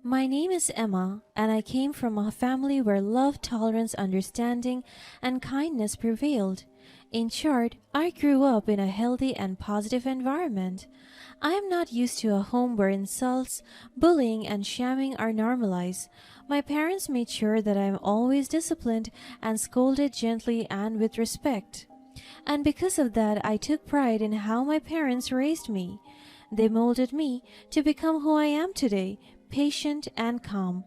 My name is Emma, and I came from a family where love, tolerance, understanding, and kindness prevailed. In short, I grew up in a healthy and positive environment. I am not used to a home where insults, bullying, and shaming are normalized. My parents made sure that I am always disciplined and scolded gently and with respect. And because of that, I took pride in how my parents raised me. They molded me to become who I am today, patient and calm.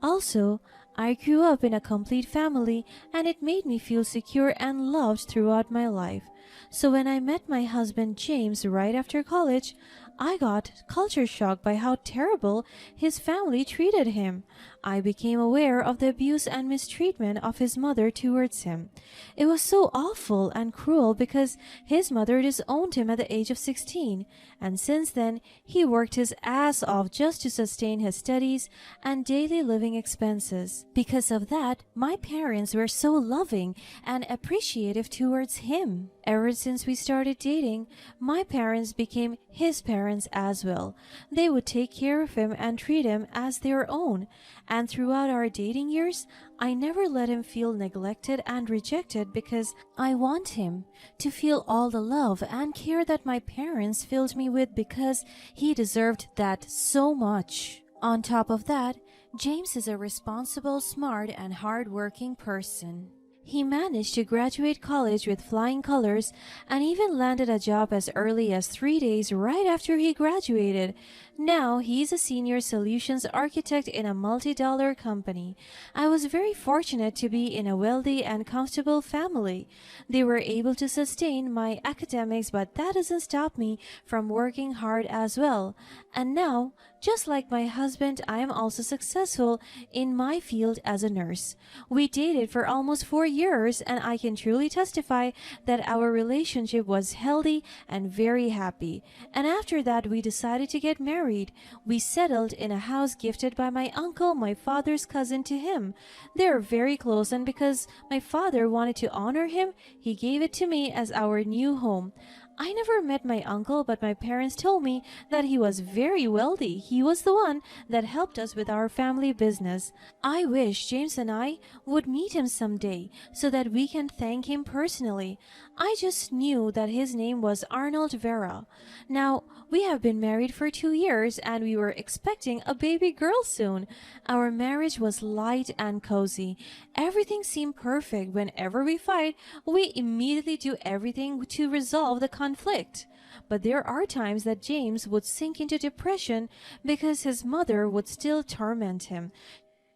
Also, I grew up in a complete family and it made me feel secure and loved throughout my life. So when I met my husband James right after college, I got culture shock by how terrible his family treated him. I became aware of the abuse and mistreatment of his mother towards him. It was so awful and cruel because his mother disowned him at the age of 16, and since then he worked his ass off just to sustain his studies and daily living expenses. Because of that, my parents were so loving and appreciative towards him. Ever since we started dating, my parents became his parents as well. They would take care of him and treat him as their own. And throughout our dating years, I never let him feel neglected and rejected because I want him to feel all the love and care that my parents filled me with because he deserved that so much. On top of that, James is a responsible, smart, and hardworking person. He managed to graduate college with flying colors and even landed a job as early as 3 days right after he graduated. Now he's a senior solutions architect in a multi-dollar company. I was very fortunate to be in a wealthy and comfortable family. They were able to sustain my academics, but that doesn't stop me from working hard as well. And now, just like my husband, I am also successful in my field as a nurse. We dated for almost 4 years, and I can truly testify that our relationship was healthy and very happy. And after that, we decided to get married. We settled in a house gifted by my uncle, my father's cousin, to him. They are very close, and because my father wanted to honor him, he gave it to me as our new home. I never met my uncle, but my parents told me that he was very wealthy. He was the one that helped us with our family business. I wish James and I would meet him someday so that we can thank him personally. I just knew that his name was Arnold Vera. Now, we have been married for 2 years and we were expecting a baby girl soon. Our marriage was light and cozy. Everything seemed perfect. Whenever we fight, we immediately do everything to resolve the conflict. But there are times that James would sink into depression because his mother would still torment him.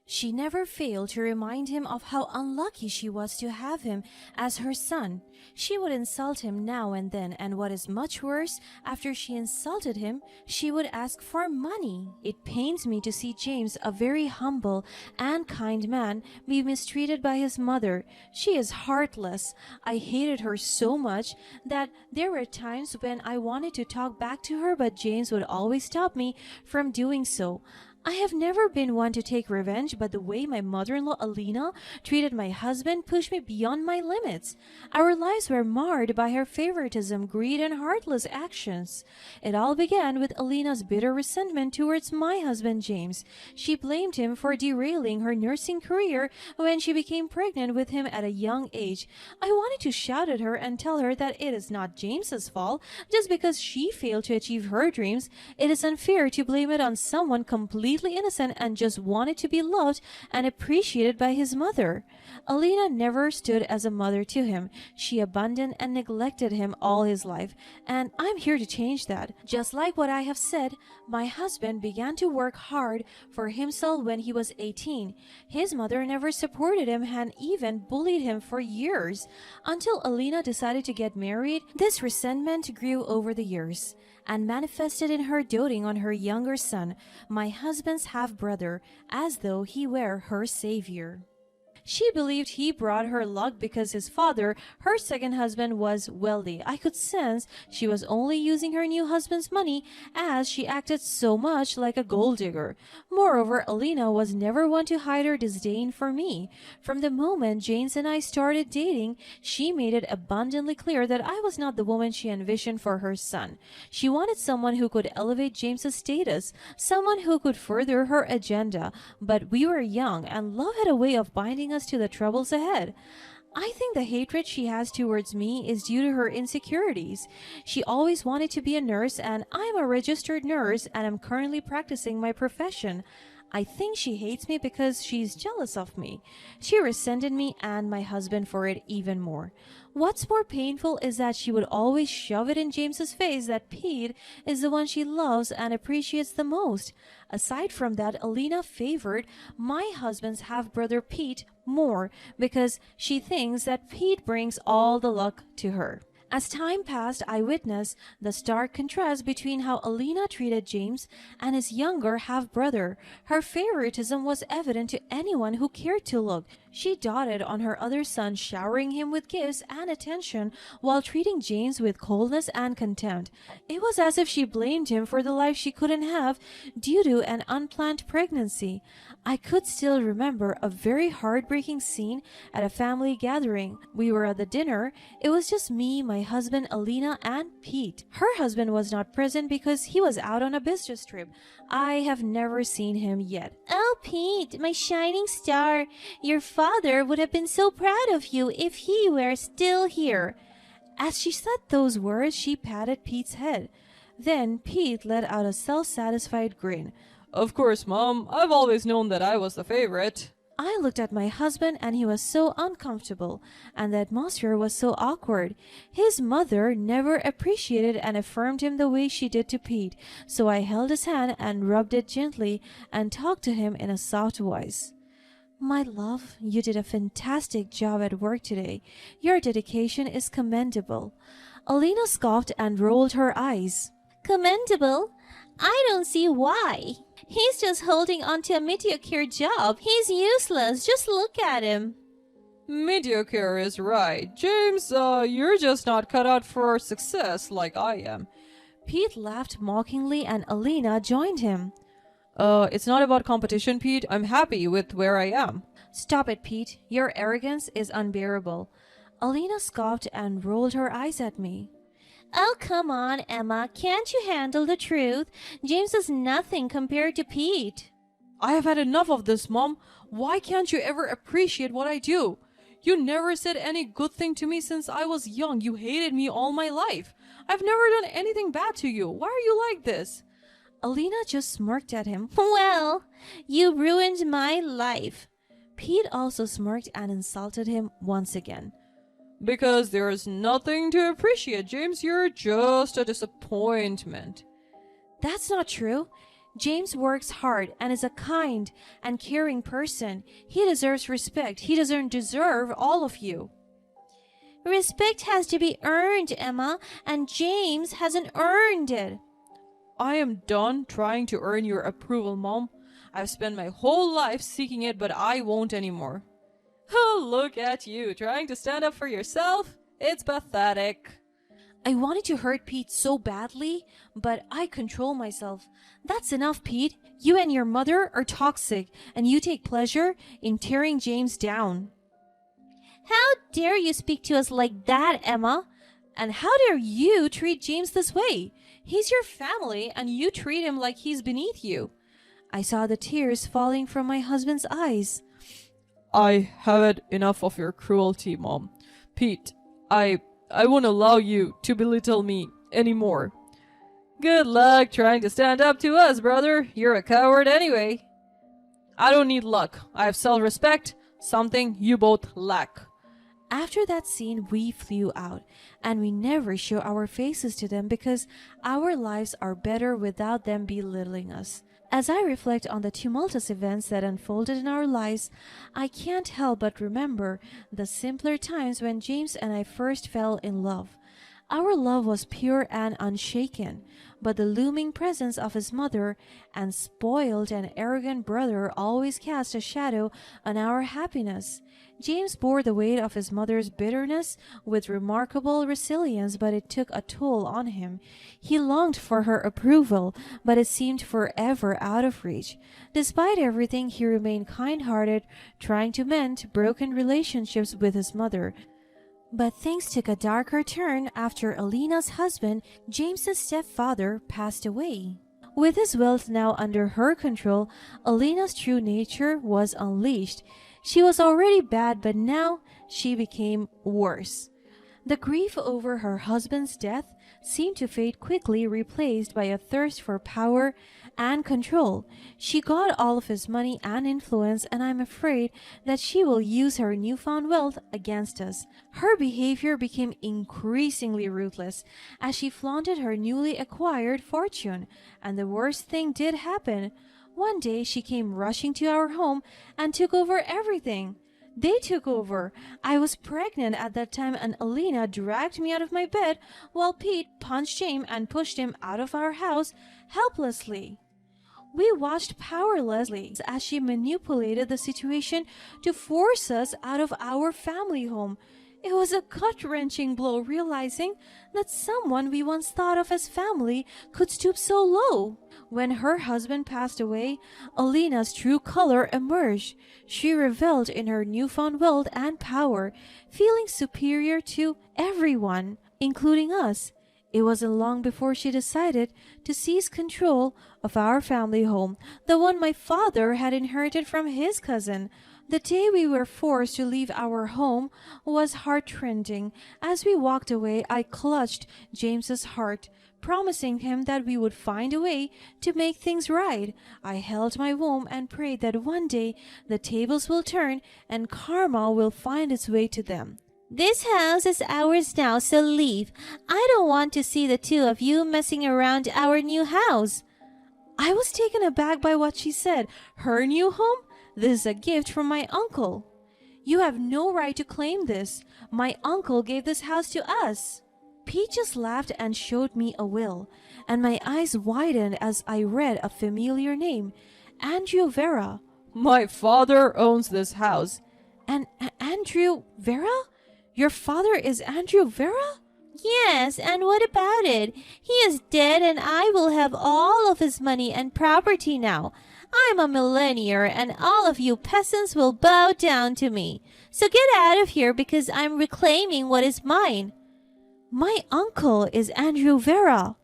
She never failed to remind him of how unlucky she was to have him as her son. She would insult him now and then, and what is much worse, after she insulted him, she would ask for money. It pains me to see James, a very humble and kind man, be mistreated by his mother. She is heartless. I hated her so much that there were times when I wanted to talk back to her, but James would always stop me from doing so. I have never been one to take revenge, but the way my mother-in-law Alina treated my husband pushed me beyond my limits. Our lives were marred by her favoritism, greed, and heartless actions. It all began with Alina's bitter resentment towards my husband James. She blamed him for derailing her nursing career when she became pregnant with him at a young age. I wanted to shout at her and tell her that it is not James's fault just because she failed to achieve her dreams. It is unfair to blame it on someone completely innocent and just wanted to be loved and appreciated by his mother. Alina never stood as a mother to him. She abandoned and neglected him all his life, and I'm here to change that. Just like what I have said, my husband began to work hard for himself when he was 18. His mother never supported him and even bullied him for years. Until Alina decided to get married, this resentment grew over the years and manifested in her doting on her younger son, my husband's half-brother, as though he were her savior. She believed he brought her luck because his father, her second husband, was wealthy. I could sense she was only using her new husband's money, as she acted so much like a gold digger. Moreover, Alina was never one to hide her disdain for me. From the moment James and I started dating, she made it abundantly clear that I was not the woman she envisioned for her son. She wanted someone who could elevate James's status, someone who could further her agenda. But we were young, and love had a way of binding us to the troubles ahead. I think the hatred she has towards me is due to her insecurities. She always wanted to be a nurse, and I'm a registered nurse and am currently practicing my profession. I think she hates me because she's jealous of me. She resented me and my husband for it even more. What's more painful is that she would always shove it in James's face that Pete is the one she loves and appreciates the most. Aside from that, Alina favored my husband's half-brother Pete more because she thinks that Pete brings all the luck to her. As time passed, I witnessed the stark contrast between how Alina treated James and his younger half-brother. Her favoritism was evident to anyone who cared to look. She doted on her other son, showering him with gifts and attention while treating James with coldness and contempt. It was as if she blamed him for the life she couldn't have due to an unplanned pregnancy. I could still remember a very heartbreaking scene at a family gathering. We were at the dinner. It was just me, my husband, Alina, and Pete. Her husband was not present because he was out on a business trip. I have never seen him yet. Oh, Pete, my shining star, your father would have been so proud of you if he were still here. As she said those words, she patted Pete's head. Then Pete let out a self-satisfied grin. Of course, Mom. I've always known that I was the favorite. I looked at my husband and he was so uncomfortable, and the atmosphere was so awkward. His mother never appreciated and affirmed him the way she did to Pete, so I held his hand and rubbed it gently and talked to him in a soft voice. My love, you did a fantastic job at work today. Your dedication is commendable. Alina scoffed and rolled her eyes. Commendable? I don't see why. He's just holding on to a mediocre job. He's useless. Just look at him. Mediocre is right. James, you're just not cut out for success like I am. Pete laughed mockingly and Alina joined him. It's not about competition, Pete. I'm happy with where I am. Stop it, Pete. Your arrogance is unbearable. Alina scoffed and rolled her eyes at me. Oh, come on, Emma. Can't you handle the truth? James is nothing compared to Pete. I have had enough of this, Mom. Why can't you ever appreciate what I do? You never said any good thing to me since I was young. You hated me all my life. I've never done anything bad to you. Why are you like this? Alina just smirked at him. Well, you ruined my life. Pete also smirked and insulted him once again. Because there's nothing to appreciate, James. You're just a disappointment. That's not true. James works hard and is a kind and caring person. He deserves respect. He doesn't deserve all of you. Respect has to be earned, Emma, and James hasn't earned it. I am done trying to earn your approval, Mom. I've spent my whole life seeking it, but I won't anymore. Oh, look at you, trying to stand up for yourself? It's pathetic. I wanted to hurt Pete so badly, but I control myself. That's enough, Pete. You and your mother are toxic, and you take pleasure in tearing James down. How dare you speak to us like that, Emma? And how dare you treat James this way? He's your family, and you treat him like he's beneath you. I saw the tears falling from my husband's eyes. I have had enough of your cruelty, Mom. Pete, I won't allow you to belittle me anymore. Good luck trying to stand up to us, brother. You're a coward anyway. I don't need luck. I have self-respect, something you both lack. After that scene, we flew out, and we never show our faces to them because our lives are better without them belittling us. As I reflect on the tumultuous events that unfolded in our lives, I can't help but remember the simpler times when James and I first fell in love. Our love was pure and unshaken, but the looming presence of his mother and spoiled and arrogant brother always cast a shadow on our happiness. James bore the weight of his mother's bitterness with remarkable resilience, but it took a toll on him. He longed for her approval, but it seemed forever out of reach. Despite everything, he remained kind-hearted, trying to mend broken relationships with his mother. But things took a darker turn after Alina's husband, James's stepfather, passed away. With his wealth now under her control, Alina's true nature was unleashed. She was already bad, but now she became worse. The grief over her husband's death seemed to fade quickly, replaced by a thirst for power and control. She got all of his money and influence, and I'm afraid that she will use her newfound wealth against us. Her behavior became increasingly ruthless as she flaunted her newly acquired fortune, and the worst thing did happen. One day she came rushing to our home and took over everything. They took over. I was pregnant at that time, and Alina dragged me out of my bed while Pete punched James and pushed him out of our house helplessly. We watched powerlessly as she manipulated the situation to force us out of our family home. It was a gut-wrenching blow, realizing that someone we once thought of as family could stoop so low. When her husband passed away, Alina's true color emerged. She reveled in her newfound wealth and power, feeling superior to everyone, including us. It wasn't long before she decided to seize control of our family home, the one my father had inherited from his cousin. The day we were forced to leave our home was heart-rending. As we walked away, I clutched James's heart, promising him that we would find a way to make things right. I held my womb and prayed that one day the tables will turn and karma will find its way to them. This house is ours now, so leave. I don't want to see the two of you messing around our new house. I was taken aback by what she said. Her new home? This is a gift from my uncle. You have no right to claim this. My uncle gave this house to us. Pete just laughed and showed me a will, and my eyes widened as I read a familiar name, Andrew Vera. My father owns this house. And Andrew Vera? Your father is Andrew Vera? Yes, and what about it? He is dead and I will have all of his money and property now. I'm a millionaire and all of you peasants will bow down to me. So get out of here because I'm reclaiming what is mine. My uncle is Andrew Vera.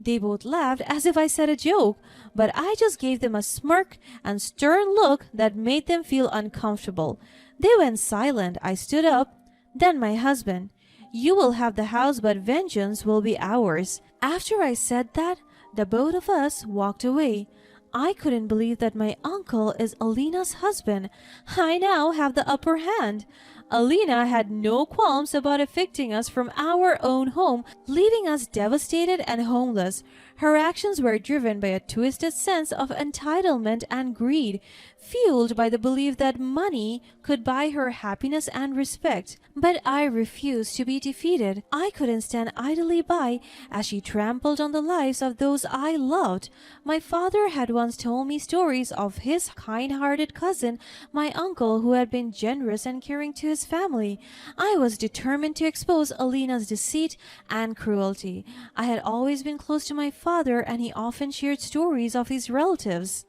They both laughed as if I said a joke, but I just gave them a smirk and stern look that made them feel uncomfortable. They went silent. I stood up. Then my husband. You will have the house, but vengeance will be ours. After I said that, the both of us walked away. I couldn't believe that my uncle is Alina's husband. I now have the upper hand. Alina had no qualms about evicting us from our own home, leaving us devastated and homeless. Her actions were driven by a twisted sense of entitlement and greed, fueled by the belief that money could buy her happiness and respect. But I refused to be defeated. I couldn't stand idly by as she trampled on the lives of those I loved. My father had once told me stories of his kind-hearted cousin, my uncle, who had been generous and caring to his family. I was determined to expose Alina's deceit and cruelty. I had always been close to my father, and he often shared stories of his relatives.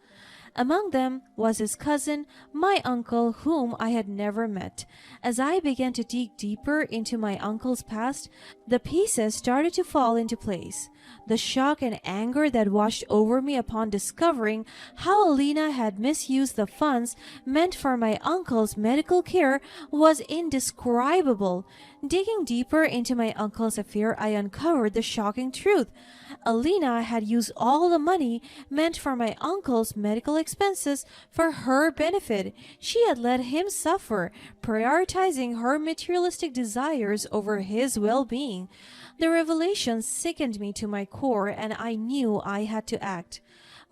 Among them was his cousin, my uncle, whom I had never met. As I began to dig deeper into my uncle's past, the pieces started to fall into place. The shock and anger that washed over me upon discovering how Alina had misused the funds meant for my uncle's medical care was indescribable. Digging deeper into my uncle's affair, I uncovered the shocking truth. Alina had used all the money meant for my uncle's medical expenses for her benefit. She had let him suffer, prioritizing her materialistic desires over his well-being. The revelation sickened me to my core, and I knew I had to act.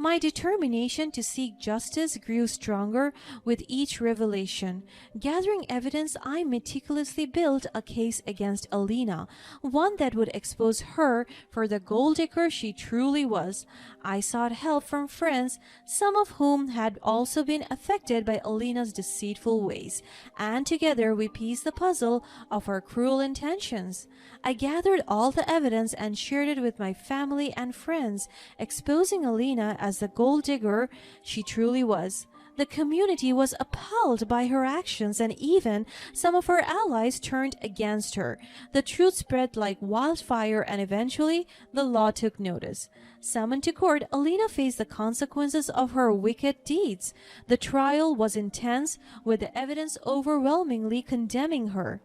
My determination to seek justice grew stronger with each revelation. Gathering evidence, I meticulously built a case against Alina, one that would expose her for the gold digger she truly was. I sought help from friends, some of whom had also been affected by Alina's deceitful ways, and together we pieced the puzzle of her cruel intentions. I gathered all the evidence and shared it with my family and friends, exposing Alina as the gold digger she truly was. The community was appalled by her actions, and even some of her allies turned against her. The truth spread like wildfire, and eventually the law took notice. Summoned to court, Alina faced the consequences of her wicked deeds. The trial was intense, with the evidence overwhelmingly condemning her.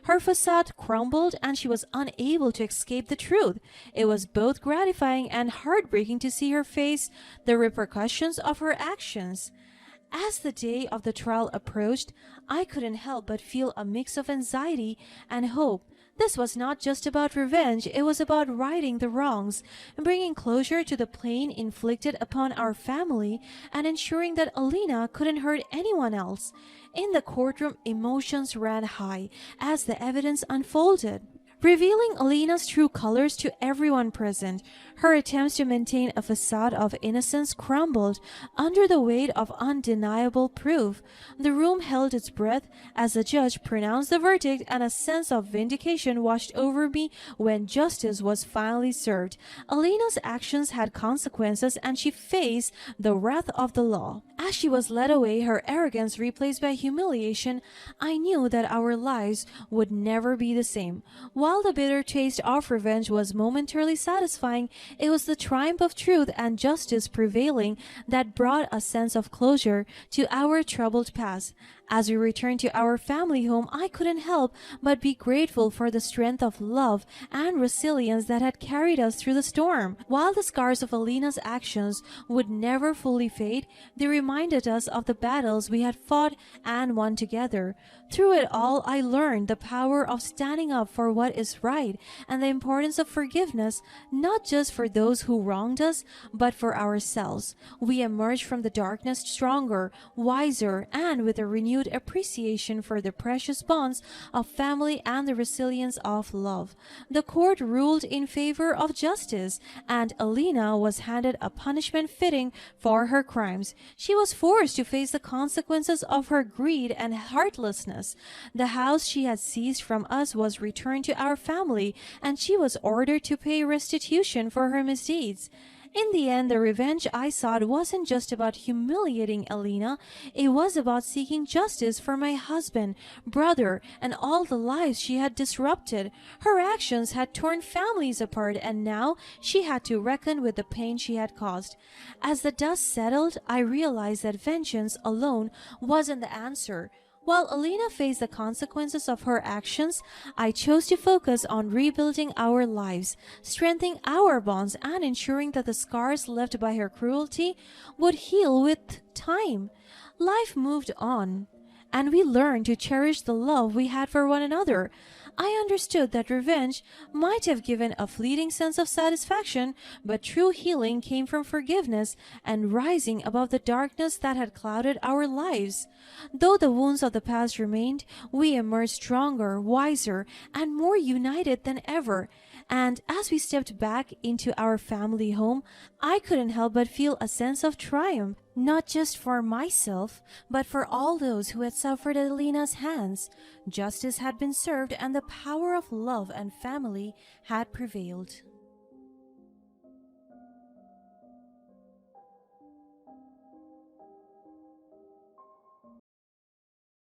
Her facade crumbled and she was unable to escape the truth. It was both gratifying and heartbreaking to see her face the repercussions of her actions. As the day of the trial approached, I couldn't help but feel a mix of anxiety and hope. This was not just about revenge, it was about righting the wrongs, bringing closure to the pain inflicted upon our family, and ensuring that Alina couldn't hurt anyone else. In the courtroom, emotions ran high as the evidence unfolded, revealing Alina's true colors to everyone present. Her attempts to maintain a facade of innocence crumbled under the weight of undeniable proof. The room held its breath as the judge pronounced the verdict, and a sense of vindication washed over me when justice was finally served. Alina's actions had consequences, and she faced the wrath of the law. As she was led away, her arrogance replaced by humiliation, I knew that our lives would never be the same. While the bitter taste of revenge was momentarily satisfying, it was the triumph of truth and justice prevailing that brought a sense of closure to our troubled past. As we returned to our family home, I couldn't help but be grateful for the strength of love and resilience that had carried us through the storm. While the scars of Alina's actions would never fully fade, they reminded us of the battles we had fought and won together. Through it all, I learned the power of standing up for what is right and the importance of forgiveness, not just for those who wronged us, but for ourselves. We emerged from the darkness stronger, wiser, and with a renewed appreciation for the precious bonds of family and the resilience of love. The court ruled in favor of justice, and Alina was handed a punishment fitting for her crimes. She was forced to face the consequences of her greed and heartlessness. The house she had seized from us was returned to our family, and she was ordered to pay restitution for her misdeeds. In the end, the revenge I sought wasn't just about humiliating Alina, it was about seeking justice for my husband, brother, and all the lives she had disrupted. Her actions had torn families apart, and now she had to reckon with the pain she had caused. As the dust settled, I realized that vengeance alone wasn't the answer. While Alina faced the consequences of her actions, I chose to focus on rebuilding our lives, strengthening our bonds, and ensuring that the scars left by her cruelty would heal with time. Life moved on, and we learned to cherish the love we had for one another. I understood that revenge might have given a fleeting sense of satisfaction, but true healing came from forgiveness and rising above the darkness that had clouded our lives. Though the wounds of the past remained, we emerged stronger, wiser, and more united than ever. And as we stepped back into our family home, I couldn't help but feel a sense of triumph, not just for myself, but for all those who had suffered at Alina's hands. Justice had been served, and the power of love and family had prevailed.